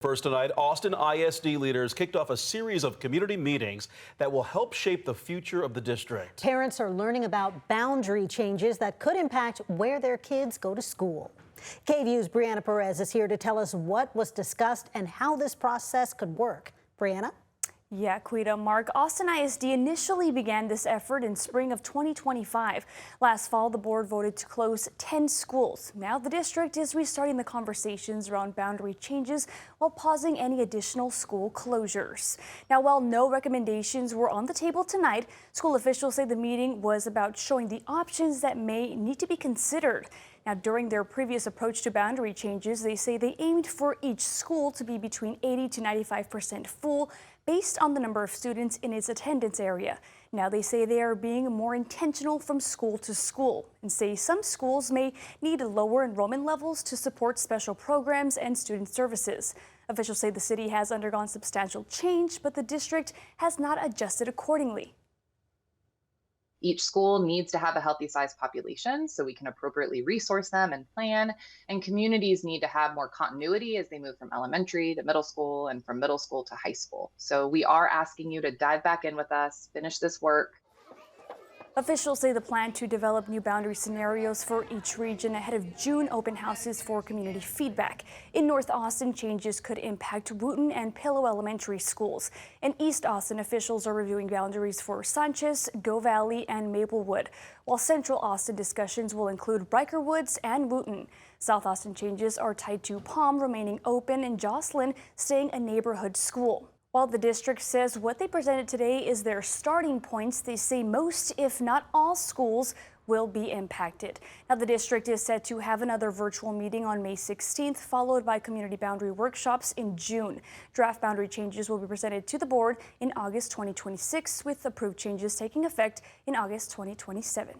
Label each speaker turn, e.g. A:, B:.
A: First tonight, Austin ISD leaders kicked off a series of community meetings that will help shape the future of the district.
B: Parents are learning about boundary changes that could impact where their kids go to school. KVU's Brianna Perez is here to tell us what was discussed and how this process could work. Brianna?
C: Yeah, Quita, Mark, Austin ISD initially began this effort in spring of 2025. Last fall, the board voted to close 10 schools. Now the district is restarting the conversations around boundary changes while pausing any additional school closures. Now, while no recommendations were on the table tonight, school officials say the meeting was about showing the options that may need to be considered. Now, during their previous approach to boundary changes, they say they aimed for each school to be between 80 to 95% full based on the number of students in its attendance area. Now, they say they are being more intentional from school to school and say some schools may need lower enrollment levels to support special programs and student services. Officials say the city has undergone substantial change, but the district has not adjusted accordingly.
D: Each school needs to have a healthy size population so we can appropriately resource them and plan, and communities need to have more continuity as they move from elementary to middle school and from middle school to high school. So we are asking you to dive back in with us, finish this work.
C: Officials say the plan to develop new boundary scenarios for each region ahead of June open houses for community feedback. In North Austin, changes could impact Wooten and Pillow elementary schools. In East Austin, officials are reviewing boundaries for Sanchez, Go Valley, and Maplewood, while Central Austin discussions will include Riker Woods and Wooten. South Austin changes are tied to Palm remaining open and Jocelyn staying a neighborhood school. While the district says what they presented today is their starting points, they say most, if not all, schools will be impacted. Now, the district is set to have another virtual meeting on May 16th, followed by community boundary workshops in June. Draft boundary changes will be presented to the board in August 2026, with approved changes taking effect in August 2027.